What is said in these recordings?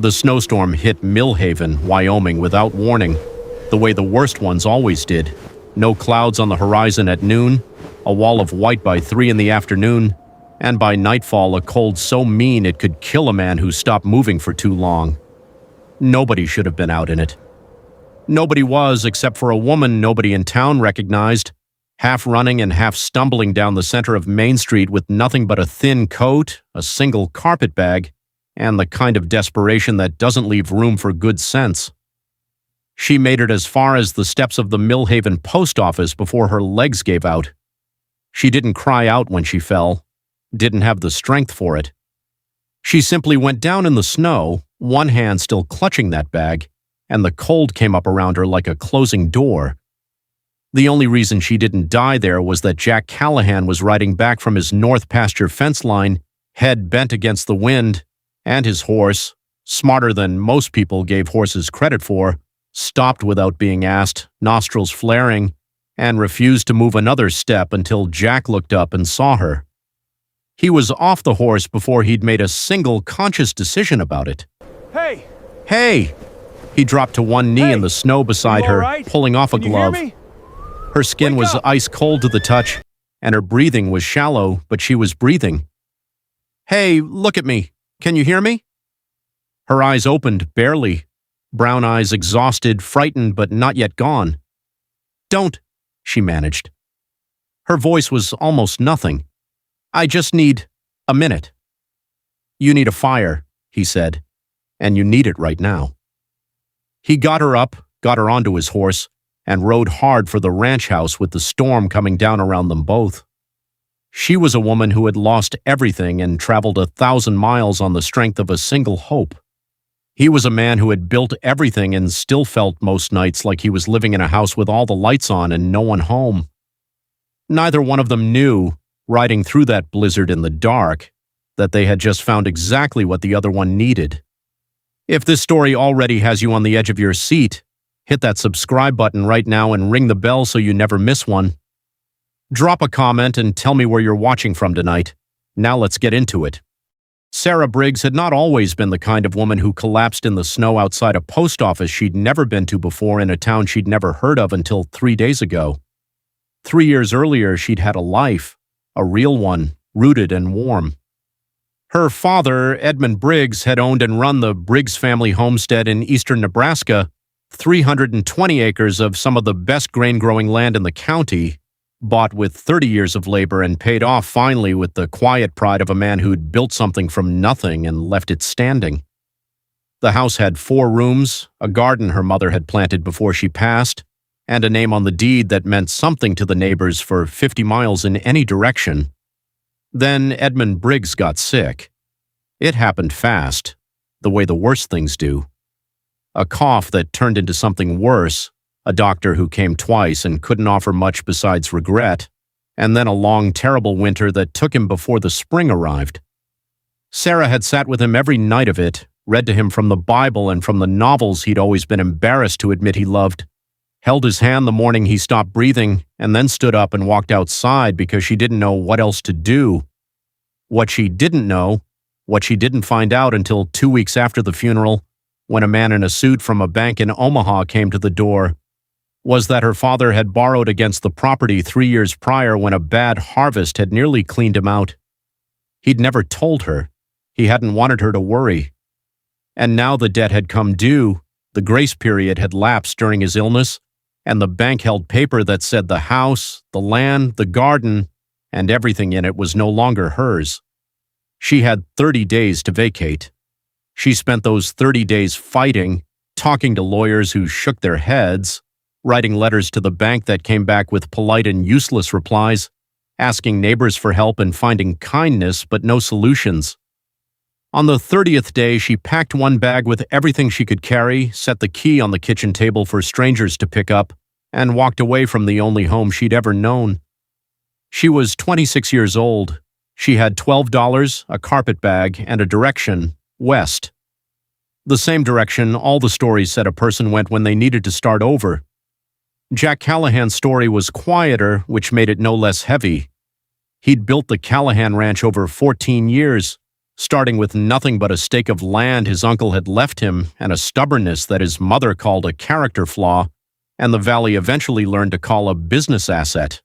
The snowstorm hit Millhaven, Wyoming without warning, the way the worst ones always did. No clouds on the horizon at noon, a wall of white by 3 in the afternoon, and by nightfall a cold so mean it could kill a man who stopped moving for too long. Nobody should have been out in it. Nobody was, except for a woman nobody in town recognized, half running and half stumbling down the center of Main Street with nothing but a thin coat, a single carpet bag, and the kind of desperation that doesn't leave room for good sense. She made it as far as the steps of the Millhaven post office before her legs gave out. She didn't cry out when she fell, didn't have the strength for it. She simply went down in the snow, one hand still clutching that bag, and the cold came up around her like a closing door. The only reason she didn't die there was that Jack Callahan was riding back from his north pasture fence line, head bent against the wind, and his horse, smarter than most people gave horses credit for, stopped without being asked, nostrils flaring, and refused to move another step until Jack looked up and saw her. He was off the horse before he'd made a single conscious decision about it. Hey! Hey! He dropped to one knee in the snow beside her, right? pulling off a Can you glove. hear me? Her skin Wake was up! ice cold to the touch, and her breathing was shallow, but she was breathing. Hey, look at me. Can you hear me? Her eyes opened, barely. Brown eyes exhausted, frightened, but not yet gone. Don't, she managed. Her voice was almost nothing. I just need a minute. You need a fire, he said, and you need it right now. He got her up, got her onto his horse, and rode hard for the ranch house with the storm coming down around them both. She was a woman who had lost everything and traveled 1,000 miles on the strength of a single hope. He was a man who had built everything and still felt most nights like he was living in a house with all the lights on and no one home. Neither one of them knew, riding through that blizzard in the dark, that they had just found exactly what the other one needed. If this story already has you on the edge of your seat, hit that subscribe button right now and ring the bell so you never miss one. Drop a comment and tell me where you're watching from tonight. Now let's get into it. Sarah Briggs had not always been the kind of woman who collapsed in the snow outside a post office she'd never been to before in a town she'd never heard of until 3 days ago. 3 years earlier, she'd had a life, a real one, rooted and warm. Her father, Edmund Briggs, had owned and run the Briggs family homestead in eastern Nebraska, 320 acres of some of the best grain-growing land in the county, bought with 30 years of labor and paid off finally with the quiet pride of a man who'd built something from nothing and left it standing. The house had 4 rooms, a garden her mother had planted before she passed, and a name on the deed that meant something to the neighbors for 50 miles in any direction. Then Edmund Briggs got sick. It happened fast, the way the worst things do. A cough that turned into something worse, a doctor who came twice and couldn't offer much besides regret, and then a long, terrible winter that took him before the spring arrived. Sarah had sat with him every night of it, read to him from the Bible and from the novels he'd always been embarrassed to admit he loved, held his hand the morning he stopped breathing, and then stood up and walked outside because she didn't know what else to do. What she didn't know, what she didn't find out until 2 weeks after the funeral, when a man in a suit from a bank in Omaha came to the door, was that her father had borrowed against the property 3 years prior when a bad harvest had nearly cleaned him out. He'd never told her. He hadn't wanted her to worry. And now the debt had come due, the grace period had lapsed during his illness, and the bank held paper that said the house, the land, the garden, and everything in it was no longer hers. She had 30 days to vacate. She spent those 30 days fighting, talking to lawyers who shook their heads, writing letters to the bank that came back with polite and useless replies, asking neighbors for help and finding kindness but no solutions. On the 30th day, she packed one bag with everything she could carry, set the key on the kitchen table for strangers to pick up, and walked away from the only home she'd ever known. She was 26 years old. She had $12, a carpet bag, and a direction, west. The same direction all the stories said a person went when they needed to start over. Jack Callahan's story was quieter, which made it no less heavy. He'd built the Callahan Ranch over 14 years, starting with nothing but a stake of land his uncle had left him and a stubbornness that his mother called a character flaw, and the valley eventually learned to call a business asset.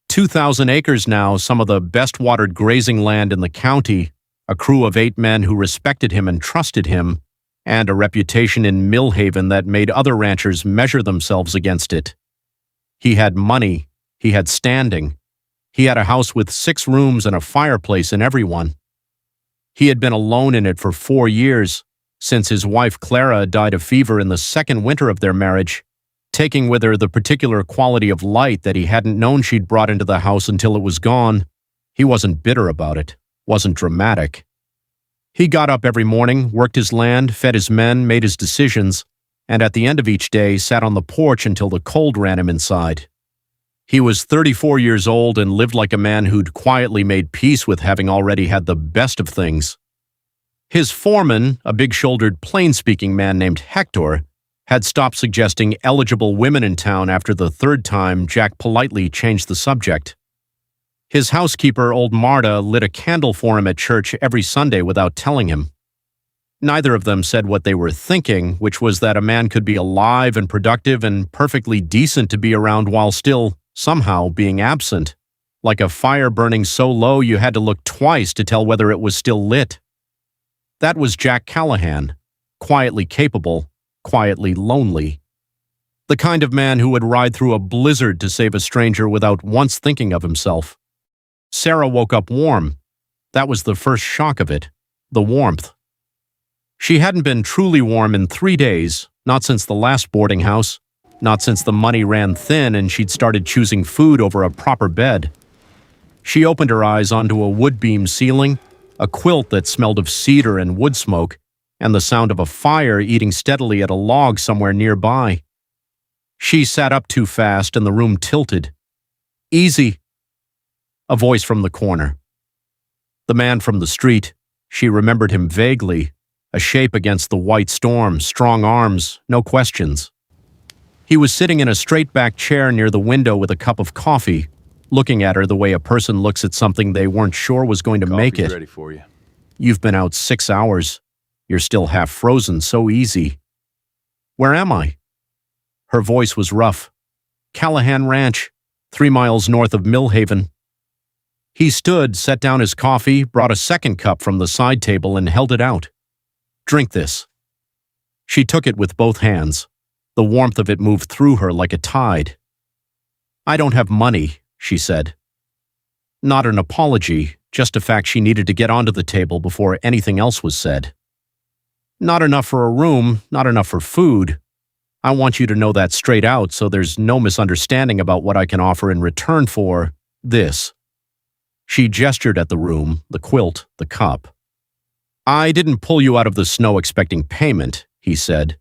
2,000 acres now, some of the best-watered grazing land in the county, a crew of 8 men who respected him and trusted him, and a reputation in Millhaven that made other ranchers measure themselves against it. He had money, he had standing, he had a house with 6 rooms and a fireplace in every one. He had been alone in it for 4 years, since his wife Clara died of fever in the second winter of their marriage, taking with her the particular quality of light that he hadn't known she'd brought into the house until it was gone. He wasn't bitter about it, wasn't dramatic. He got up every morning, worked his land, fed his men, made his decisions, and at the end of each day sat on the porch until the cold ran him inside. He was 34 years old and lived like a man who'd quietly made peace with having already had the best of things. His foreman, a big-shouldered, plain-speaking man named Hector, had stopped suggesting eligible women in town after the 3rd time Jack politely changed the subject. His housekeeper, old Marta, lit a candle for him at church every Sunday without telling him. Neither of them said what they were thinking, which was that a man could be alive and productive and perfectly decent to be around while still, somehow, being absent, like a fire burning so low you had to look twice to tell whether it was still lit. That was Jack Callahan, quietly capable, quietly lonely. The kind of man who would ride through a blizzard to save a stranger without once thinking of himself. Sarah woke up warm. That was the first shock of it, the warmth. She hadn't been truly warm in 3 days, not since the last boarding house, not since the money ran thin and she'd started choosing food over a proper bed. She opened her eyes onto a wood-beam ceiling, a quilt that smelled of cedar and wood smoke, and the sound of a fire eating steadily at a log somewhere nearby. She sat up too fast and the room tilted. "Easy," a voice from the corner. The man from the street. She remembered him vaguely, a shape against the white storm, strong arms, no questions. He was sitting in a straight-back chair near the window with a cup of coffee, looking at her the way a person looks at something they weren't sure was going to make it. Ready for you. "You've been out 6 hours. You're still half frozen, so easy." "Where am I?" Her voice was rough. "Callahan Ranch, 3 miles north of Millhaven." He stood, set down his coffee, brought a second cup from the side table and held it out. "Drink this." She took it with both hands. The warmth of it moved through her like a tide. "I don't have money," she said. Not an apology, just a fact she needed to get onto the table before anything else was said. "Not enough for a room, not enough for food. I want you to know that straight out so there's no misunderstanding about what I can offer in return for this." She gestured at the room, the quilt, the cup. "I didn't pull you out of the snow expecting payment," he said,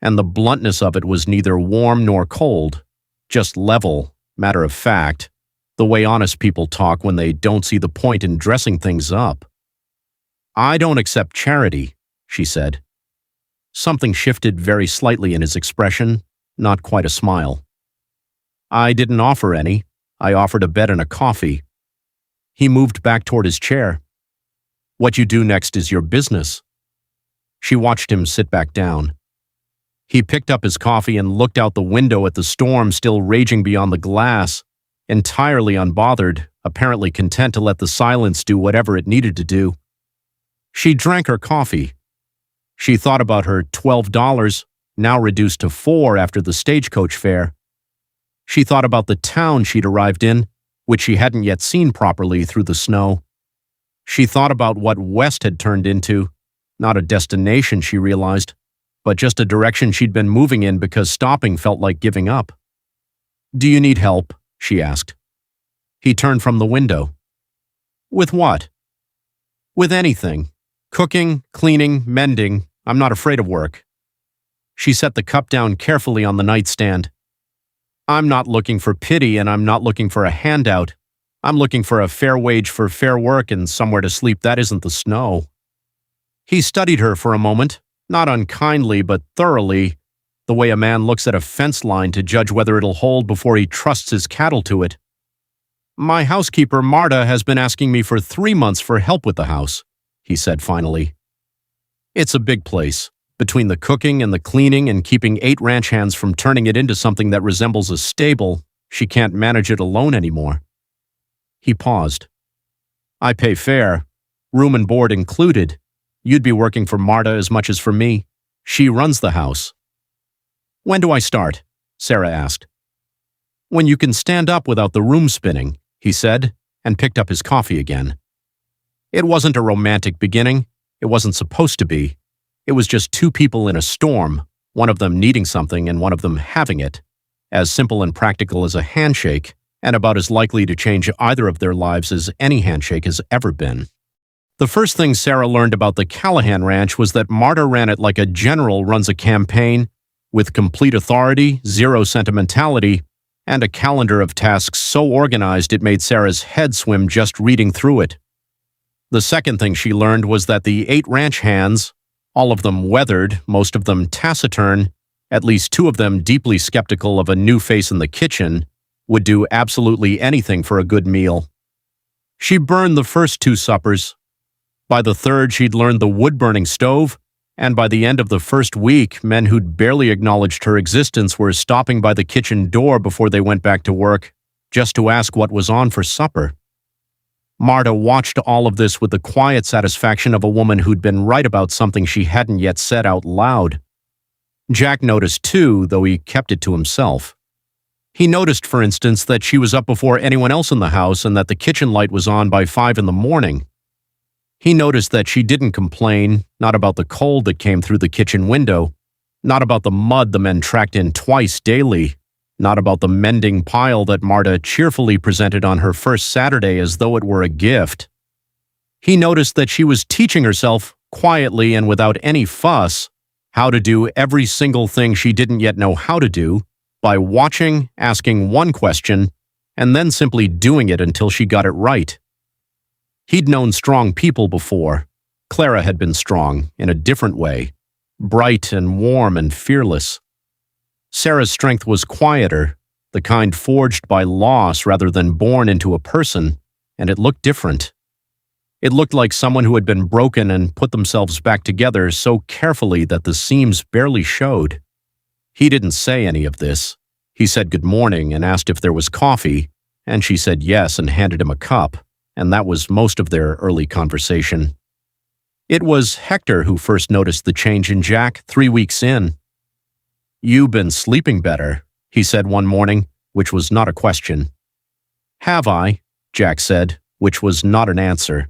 and the bluntness of it was neither warm nor cold, just level, matter of fact, the way honest people talk when they don't see the point in dressing things up. "I don't accept charity," she said. Something shifted very slightly in his expression, not quite a smile. "I didn't offer any. I offered a bed and a coffee." He moved back toward his chair. "What you do next is your business." She watched him sit back down. He picked up his coffee and looked out the window at the storm still raging beyond the glass, entirely unbothered, apparently content to let the silence do whatever it needed to do. She drank her coffee. She thought about her $12, now reduced to $4 after the stagecoach fare. She thought about the town she'd arrived in, which she hadn't yet seen properly through the snow. She thought about what West had turned into, not a destination, she realized, but just a direction she'd been moving in because stopping felt like giving up. "Do you need help?" she asked. He turned from the window. "With what?" "With anything. Cooking, cleaning, mending. I'm not afraid of work." She set the cup down carefully on the nightstand. "I'm not looking for pity and I'm not looking for a handout. I'm looking for a fair wage for fair work and somewhere to sleep that isn't the snow." He studied her for a moment, not unkindly but thoroughly, the way a man looks at a fence line to judge whether it'll hold before he trusts his cattle to it. "My housekeeper, Marta, has been asking me for 3 months for help with the house. he said finally. It's a big place. Between the cooking and the cleaning and keeping 8 ranch hands from turning it into something that resembles a stable, she can't manage it alone anymore. He paused. I pay fare, room and board included. You'd be working for Marta as much as for me. She runs the house. When do I start? Sarah asked. When you can stand up without the room spinning, he said, and picked up his coffee again. It wasn't a romantic beginning. It wasn't supposed to be. It was just 2 people in a storm, one of them needing something and one of them having it, as simple and practical as a handshake, and about as likely to change either of their lives as any handshake has ever been. The first thing Sarah learned about the Callahan Ranch was that Marta ran it like a general runs a campaign, with complete authority, zero sentimentality, and a calendar of tasks so organized it made Sarah's head swim just reading through it. The second thing she learned was that the 8 ranch hands, all of them weathered, most of them taciturn, at least 2 of them deeply skeptical of a new face in the kitchen, would do absolutely anything for a good meal. She burned the first 2 suppers. By the third, she'd learned the wood-burning stove, and by the end of the first week, men who'd barely acknowledged her existence were stopping by the kitchen door before they went back to work, just to ask what was on for supper. Marta watched all of this with the quiet satisfaction of a woman who'd been right about something she hadn't yet said out loud. Jack noticed too, though he kept it to himself. He noticed, for instance, that she was up before anyone else in the house and that the kitchen light was on by 5 in the morning. He noticed that she didn't complain, not about the cold that came through the kitchen window, not about the mud the men tracked in twice daily, not about the mending pile that Marta cheerfully presented on her first Saturday as though it were a gift. He noticed that she was teaching herself, quietly and without any fuss, how to do every single thing she didn't yet know how to do, by watching, asking one question, and then simply doing it until she got it right. He'd known strong people before. Clara had been strong, in a different way, bright and warm and fearless. Sarah's strength was quieter, the kind forged by loss rather than born into a person, and it looked different. It looked like someone who had been broken and put themselves back together so carefully that the seams barely showed. He didn't say any of this. He said good morning and asked if there was coffee, and she said yes and handed him a cup, and that was most of their early conversation. It was Hector who first noticed the change in Jack 3 weeks in. You've been sleeping better, he said one morning, which was not a question. Have I? Jack said, which was not an answer.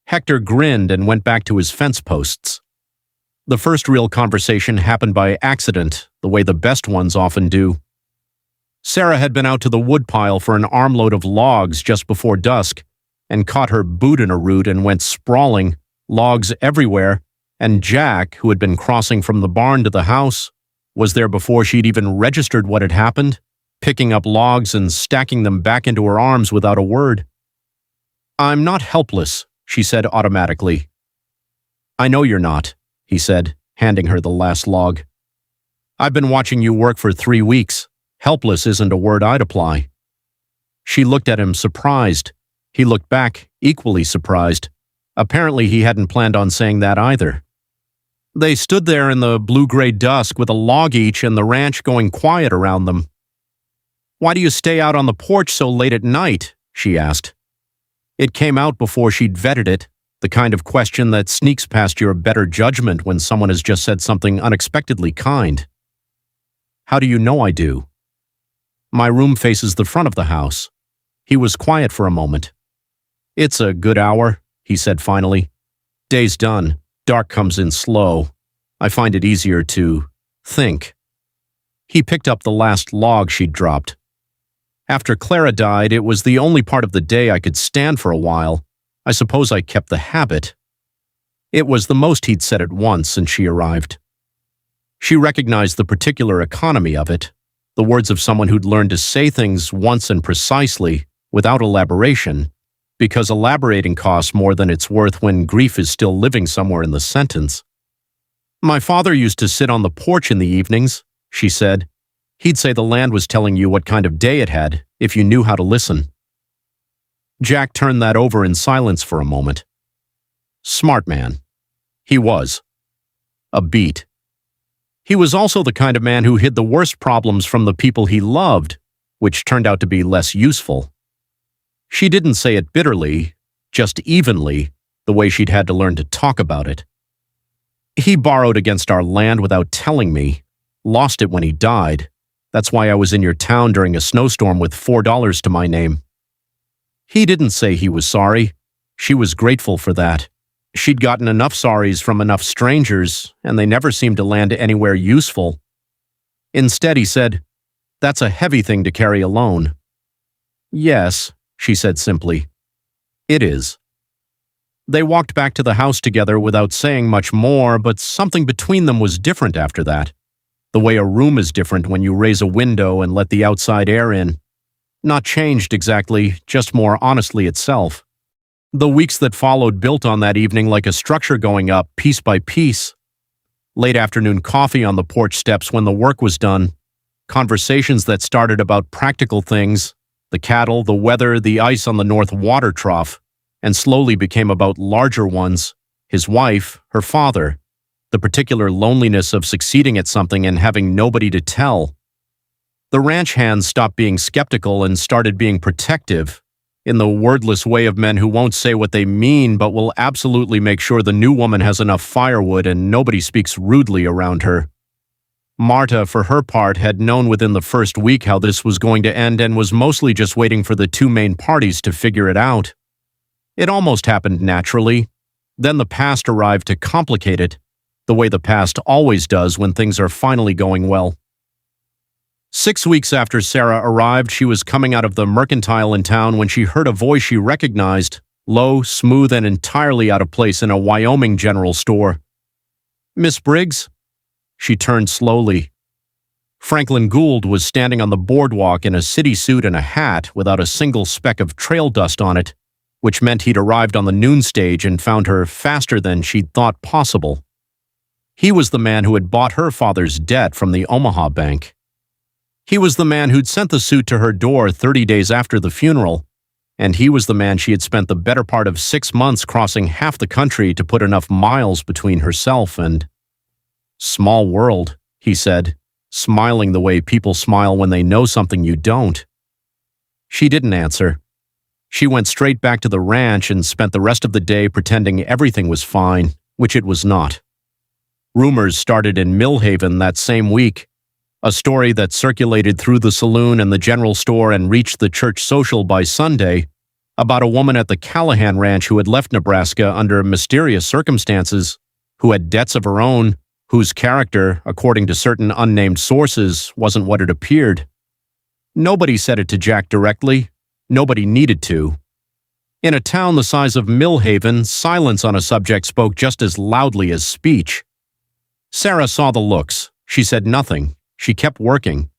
Hector grinned and went back to his fence posts. The first real conversation happened by accident, the way the best ones often do. Sarah had been out to the woodpile for an armload of logs just before dusk, and caught her boot in a root and went sprawling, logs everywhere, and Jack, who had been crossing from the barn to the house, was there before she'd even registered what had happened, picking up logs and stacking them back into her arms without a word. I'm not helpless, she said automatically. I know you're not, he said, handing her the last log. I've been watching you work for 3 weeks. Helpless isn't a word I'd apply. She looked at him surprised. He looked back, equally surprised. Apparently he hadn't planned on saying that either. They stood there in the blue-gray dusk with a log each and the ranch going quiet around them. Why do you stay out on the porch so late at night? She asked. It came out before she'd vetted it, the kind of question that sneaks past your better judgment when someone has just said something unexpectedly kind. How do you know I do? My room faces the front of the house. He was quiet for a moment. It's a good hour, he said finally. Day's done. Dark comes in slow. I find it easier to think. He picked up the last log she'd dropped. After Clara died, it was the only part of the day I could stand for a while. I suppose I kept the habit. It was the most he'd said at once since she arrived. She recognized the particular economy of it, the words of someone who'd learned to say things once and precisely, without elaboration, because elaborating costs more than it's worth when grief is still living somewhere in the sentence. My father used to sit on the porch in the evenings, she said. He'd say the land was telling you what kind of day it had, if you knew how to listen. Jack turned that over in silence for a moment. Smart man. He was. A beat. He was also the kind of man who hid the worst problems from the people he loved, which turned out to be less useful. She didn't say it bitterly, just evenly, the way she'd had to learn to talk about it. He borrowed against our land without telling me, lost it when he died. That's why I was in your town during a snowstorm with $4 to my name. He didn't say he was sorry. She was grateful for that. She'd gotten enough sorries from enough strangers, and they never seemed to land anywhere useful. Instead, he said, "That's a heavy thing to carry alone." "Yes," she said simply. "It is." They walked back to the house together without saying much more, but something between them was different after that. The way a room is different when you raise a window and let the outside air in. Not changed exactly, just more honestly itself. The weeks that followed built on that evening like a structure going up, piece by piece. Late afternoon coffee on the porch steps when the work was done. Conversations that started about practical things, the cattle, the weather, the ice on the North Water Trough, and slowly became about larger ones, his wife, her father, the particular loneliness of succeeding at something and having nobody to tell. The ranch hands stopped being skeptical and started being protective, in the wordless way of men who won't say what they mean but will absolutely make sure the new woman has enough firewood and nobody speaks rudely around her. Marta, for her part, had known within the first week how this was going to end and was mostly just waiting for the two main parties to figure it out. It almost happened naturally. Then the past arrived to complicate it, the way the past always does when things are finally going well. 6 weeks after Sarah arrived, she was coming out of the mercantile in town when she heard a voice she recognized, low, smooth, and entirely out of place in a Wyoming general store. "Miss Briggs?" She turned slowly. Franklin Gould was standing on the boardwalk in a city suit and a hat without a single speck of trail dust on it, which meant he'd arrived on the noon stage and found her faster than she'd thought possible. He was the man who had bought her father's debt from the Omaha bank. He was the man who'd sent the suit to her door 30 days after the funeral, and he was the man she had spent the better part of 6 months crossing half the country to put enough miles between herself and... "Small world," he said, smiling the way people smile when they know something you don't. She didn't answer. She went straight back to the ranch and spent the rest of the day pretending everything was fine, which it was not. Rumors started in Millhaven that same week, a story that circulated through the saloon and the general store and reached the church social by Sunday, about a woman at the Callahan ranch who had left Nebraska under mysterious circumstances, who had debts of her own, whose character, according to certain unnamed sources, wasn't what it appeared. Nobody said it to Jack directly. Nobody needed to. In a town the size of Millhaven, silence on a subject spoke just as loudly as speech. Sarah saw the looks. She said nothing. She kept working.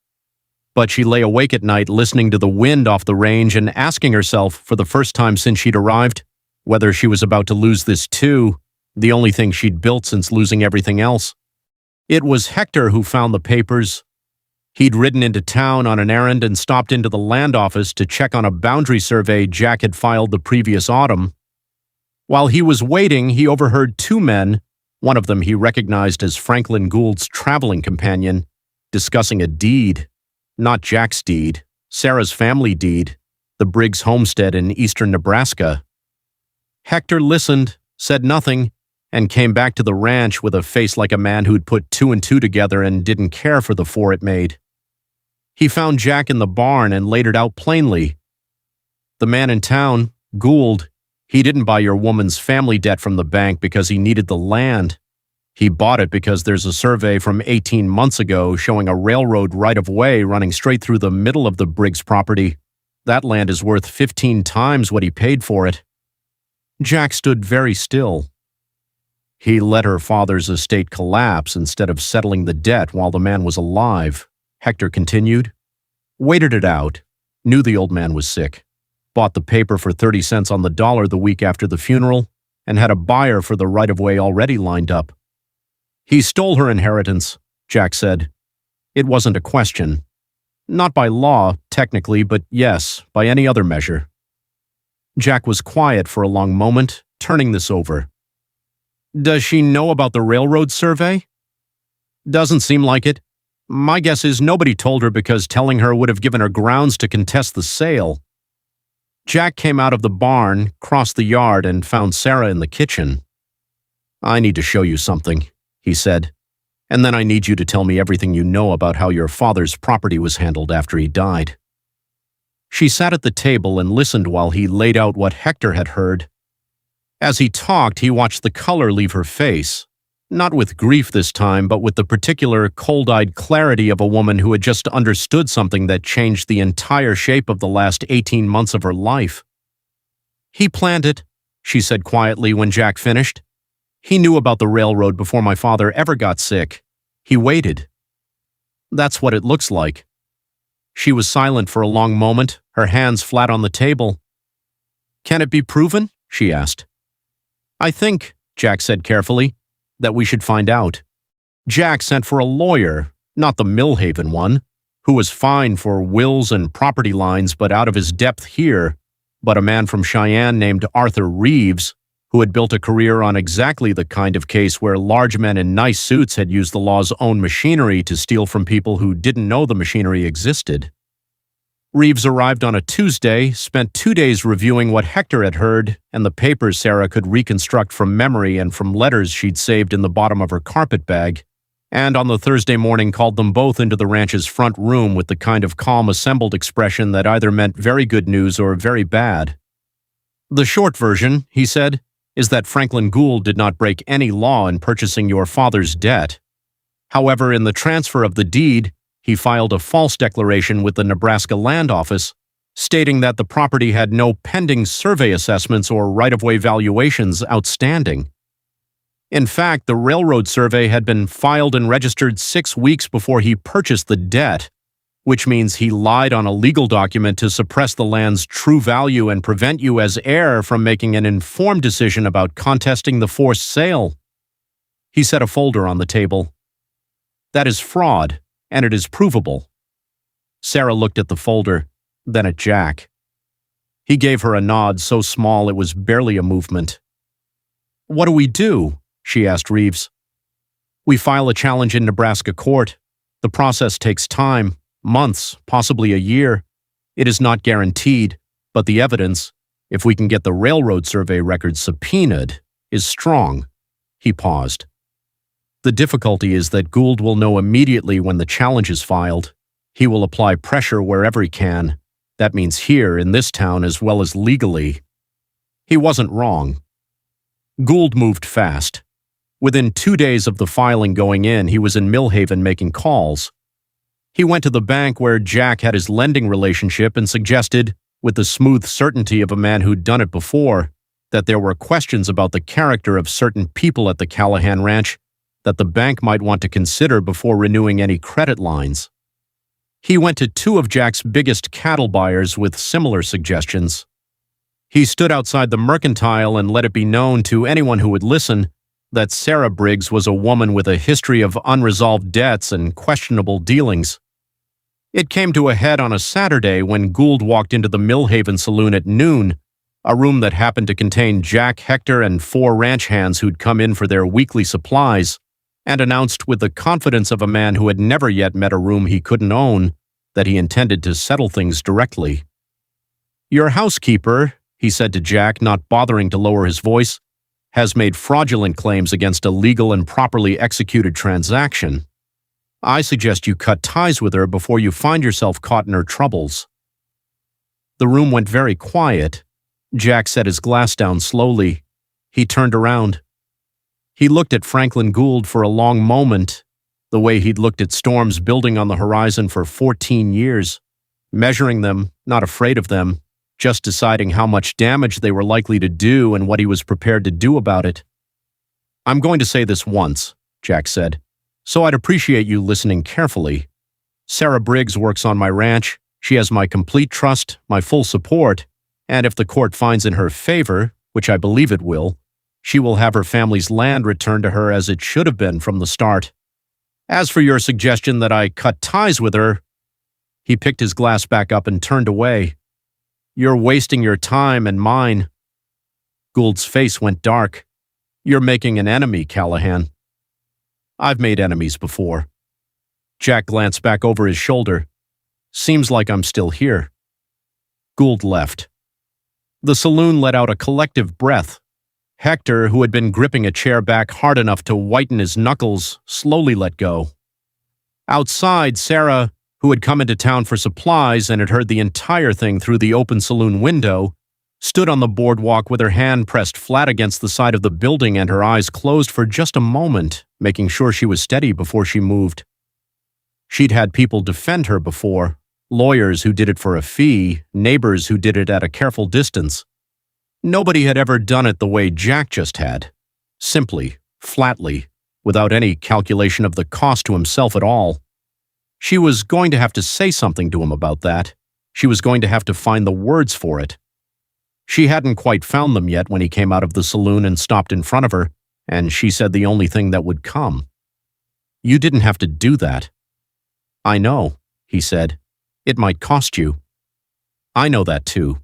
But she lay awake at night listening to the wind off the range and asking herself, for the first time since she'd arrived, whether she was about to lose this too, the only thing she'd built since losing everything else. It was Hector who found the papers. He'd ridden into town on an errand and stopped into the land office to check on a boundary survey Jack had filed the previous autumn. While he was waiting, he overheard two men, one of them he recognized as Franklin Gould's traveling companion, discussing a deed. Not Jack's deed, Sarah's family deed, the Briggs homestead in eastern Nebraska. Hector listened, said nothing, and came back to the ranch with a face like a man who'd put 2 and 2 together and didn't care for the 4 it made. He found Jack in the barn and laid it out plainly. "The man in town, Gould, he didn't buy your woman's family debt from the bank because he needed the land. He bought it because there's a survey from 18 months ago showing a railroad right-of-way running straight through the middle of the Briggs property. That land is worth 15 times what he paid for it." Jack stood very still. "He let her father's estate collapse instead of settling the debt while the man was alive," Hector continued. "Waited it out, knew the old man was sick, bought the paper for 30 cents on the dollar the week after the funeral, and had a buyer for the right-of-way already lined up. He stole her inheritance," Jack said. "It wasn't a question. Not by law, technically, but yes, by any other measure." Jack was quiet for a long moment, turning this over. Does she know about the railroad survey? Doesn't seem like it. My guess is nobody told her because telling her would have given her grounds to contest the sale. Jack came out of the barn, crossed the yard, and found Sarah in the kitchen. I need to show you something, he said, and then I need you to tell me everything you know about how your father's property was handled after he died. She sat at the table and listened while he laid out what Hector had heard. As he talked, he watched the color leave her face, not with grief this time, but with the particular cold-eyed clarity of a woman who had just understood something that changed the entire shape of the last 18 months of her life. He planned it, she said quietly when Jack finished. He knew about the railroad before my father ever got sick. He waited. That's what it looks like. She was silent for a long moment, her hands flat on the table. Can it be proven? She asked. I think, Jack said carefully, that we should find out. Jack sent for a lawyer, not the Millhaven one, who was fine for wills and property lines but out of his depth here, but a man from Cheyenne named Arthur Reeves, who had built a career on exactly the kind of case where large men in nice suits had used the law's own machinery to steal from people who didn't know the machinery existed. Reeves arrived on a Tuesday, spent 2 days reviewing what Hector had heard and the papers Sarah could reconstruct from memory and from letters she'd saved in the bottom of her carpet bag, and on the Thursday morning called them both into the ranch's front room with the kind of calm assembled expression that either meant very good news or very bad. The short version, he said, is that Franklin Gould did not break any law in purchasing your father's debt. However, in the transfer of the deed, he filed a false declaration with the Nebraska Land Office, stating that the property had no pending survey assessments or right-of-way valuations outstanding. In fact, the railroad survey had been filed and registered 6 weeks before he purchased the debt, which means he lied on a legal document to suppress the land's true value and prevent you as heir from making an informed decision about contesting the forced sale. He set a folder on the table. That is fraud, and it is provable. Sarah looked at the folder, then at Jack. He gave her a nod so small it was barely a movement. What do we do? She asked Reeves. We file a challenge in Nebraska court. The process takes time. Months, possibly a year. It is not guaranteed, but the evidence, if we can get the railroad survey records subpoenaed, is strong. He paused. The difficulty is that Gould will know immediately when the challenge is filed. He will apply pressure wherever he can. That means here, in this town, as well as legally. He wasn't wrong. Gould moved fast. Within 2 days of the filing going in, he was in Millhaven making calls. He went to the bank where Jack had his lending relationship and suggested, with the smooth certainty of a man who'd done it before, that there were questions about the character of certain people at the Callahan ranch that the bank might want to consider before renewing any credit lines. He went to 2 of Jack's biggest cattle buyers with similar suggestions. He stood outside the mercantile and let it be known to anyone who would listen that Sarah Briggs was a woman with a history of unresolved debts and questionable dealings. It came to a head on a Saturday when Gould walked into the Millhaven saloon at noon, a room that happened to contain Jack, Hector, and 4 ranch hands who'd come in for their weekly supplies, and announced with the confidence of a man who had never yet met a room he couldn't own that he intended to settle things directly. Your housekeeper, he said to Jack, not bothering to lower his voice, has made fraudulent claims against a legal and properly executed transaction. I suggest you cut ties with her before you find yourself caught in her troubles. The room went very quiet. Jack set his glass down slowly. He turned around. He looked at Franklin Gould for a long moment, the way he'd looked at storms building on the horizon for 14 years, measuring them, not afraid of them, just deciding how much damage they were likely to do and what he was prepared to do about it. I'm going to say this once, Jack said, so I'd appreciate you listening carefully. Sarah Briggs works on my ranch. She has my complete trust, my full support, and if the court finds in her favor, which I believe it will, she will have her family's land returned to her as it should have been from the start. As for your suggestion that I cut ties with her, he picked his glass back up and turned away. You're wasting your time and mine. Gould's face went dark. You're making an enemy, Callahan. I've made enemies before. Jack glanced back over his shoulder. Seems like I'm still here. Gould left. The saloon let out a collective breath. Hector, who had been gripping a chair back hard enough to whiten his knuckles, slowly let go. Outside, Sarah, who had come into town for supplies and had heard the entire thing through the open saloon window, stood on the boardwalk with her hand pressed flat against the side of the building and her eyes closed for just a moment, making sure she was steady before she moved. She'd had people defend her before, lawyers who did it for a fee, neighbors who did it at a careful distance. Nobody had ever done it the way Jack just had, simply, flatly, without any calculation of the cost to himself at all. She was going to have to say something to him about that. She was going to have to find the words for it. She hadn't quite found them yet when he came out of the saloon and stopped in front of her, and she said the only thing that would come. You didn't have to do that. I know, he said. It might cost you. I know that too.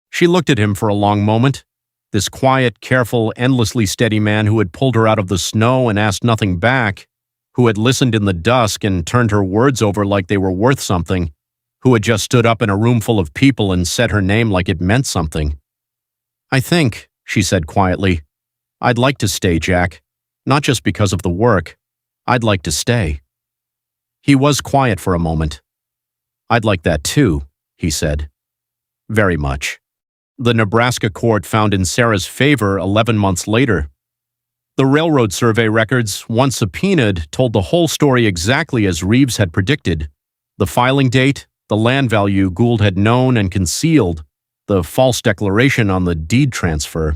She looked at him for a long moment, this quiet, careful, endlessly steady man who had pulled her out of the snow and asked nothing back, who had listened in the dusk and turned her words over like they were worth something, who had just stood up in a room full of people and said her name like it meant something. I think, she said quietly, I'd like to stay, Jack. Not just because of the work. I'd like to stay. He was quiet for a moment. I'd like that too, he said. Very much. The Nebraska court found in Sarah's favor 11 months later. The railroad survey records, once subpoenaed, told the whole story exactly as Reeves had predicted. The filing date, the land value Gould had known and concealed, the false declaration on the deed transfer.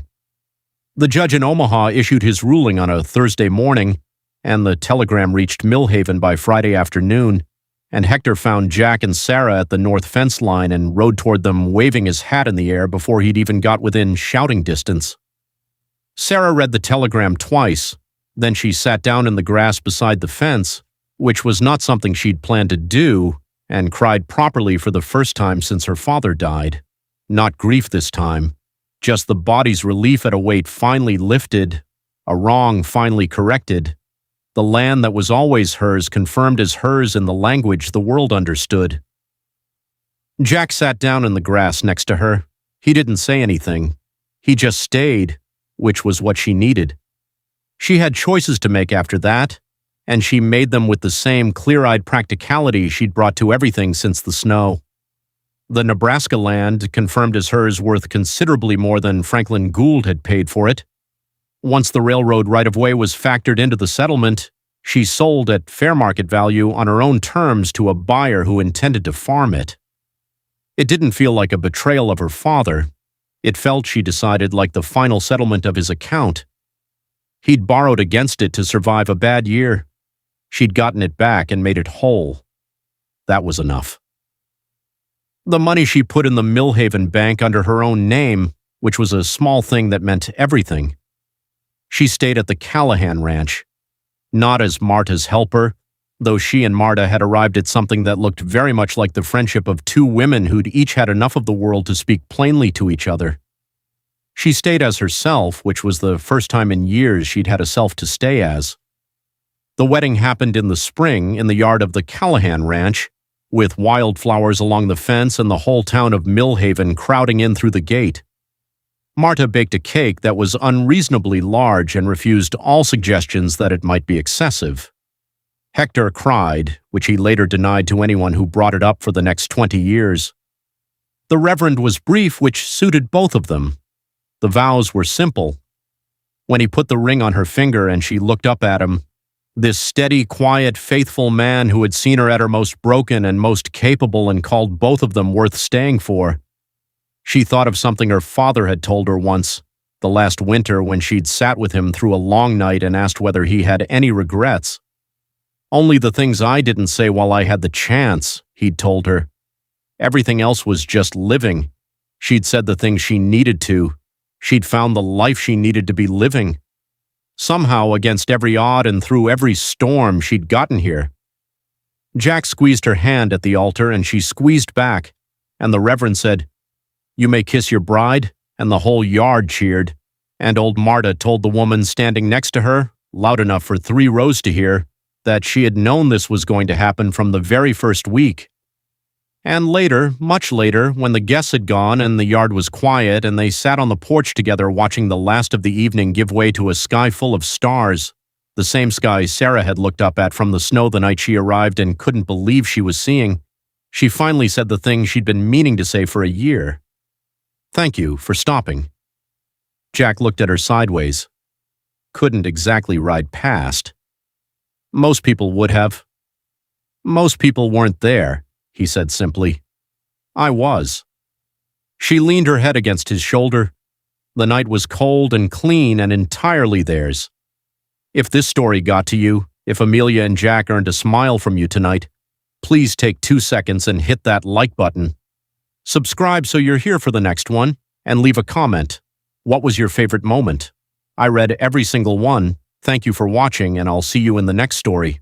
The judge in Omaha issued his ruling on a Thursday morning, and the telegram reached Millhaven by Friday afternoon, and Hector found Jack and Sarah at the north fence line and rode toward them waving his hat in the air before he'd even got within shouting distance. Sarah read the telegram twice, then she sat down in the grass beside the fence, which was not something she'd planned to do, and cried properly for the first time since her father died. Not grief this time, just the body's relief at a weight finally lifted, a wrong finally corrected, the land that was always hers confirmed as hers in the language the world understood. Jack sat down in the grass next to her. He didn't say anything. He just stayed, which was what she needed. She had choices to make after that, and she made them with the same clear-eyed practicality she'd brought to everything since the snow. The Nebraska land, confirmed as hers, worth considerably more than Franklin Gould had paid for it. Once the railroad right-of-way was factored into the settlement, she sold at fair market value on her own terms to a buyer who intended to farm it. It didn't feel like a betrayal of her father. It felt, she decided, like the final settlement of his account. He'd borrowed against it to survive a bad year. She'd gotten it back and made it whole. That was enough. The money she put in the Millhaven bank under her own name, which was a small thing that meant everything. She stayed at the Callahan ranch, not as Marta's helper, though she and Marta had arrived at something that looked very much like the friendship of two women who'd each had enough of the world to speak plainly to each other. She stayed as herself, which was the first time in years she'd had a self to stay as. The wedding happened in the spring in the yard of the Callahan ranch, with wildflowers along the fence and the whole town of Millhaven crowding in through the gate. Marta baked a cake that was unreasonably large and refused all suggestions that it might be excessive. Hector cried, which he later denied to anyone who brought it up for the next 20 years. The Reverend was brief, which suited both of them. The vows were simple. When he put the ring on her finger and she looked up at him, this steady, quiet, faithful man who had seen her at her most broken and most capable and called both of them worth staying for, she thought of something her father had told her once, the last winter when she'd sat with him through a long night and asked whether he had any regrets. Only the things I didn't say while I had the chance, he'd told her. Everything else was just living. She'd said the things she needed to. She'd found the life she needed to be living. Somehow, against every odd and through every storm, she'd gotten here. Jack squeezed her hand at the altar and she squeezed back, and the Reverend said, "You may kiss your bride," and the whole yard cheered. And old Marta told the woman standing next to her, loud enough for 3 rows to hear, that she had known this was going to happen from the very first week. And later, much later, when the guests had gone and the yard was quiet and they sat on the porch together watching the last of the evening give way to a sky full of stars, the same sky Sarah had looked up at from the snow the night she arrived and couldn't believe she was seeing, she finally said the thing she'd been meaning to say for a year. "Thank you for stopping." Jack looked at her sideways. Couldn't exactly ride past. Most people would have. Most people weren't there, he said simply. I was. She leaned her head against his shoulder. The night was cold and clean and entirely theirs. If this story got to you, if Amelia and Jack earned a smile from you tonight, please take 2 seconds and hit that like button. Subscribe so you're here for the next one, and leave a comment. What was your favorite moment? I read every single one. Thank you for watching, and I'll see you in the next story.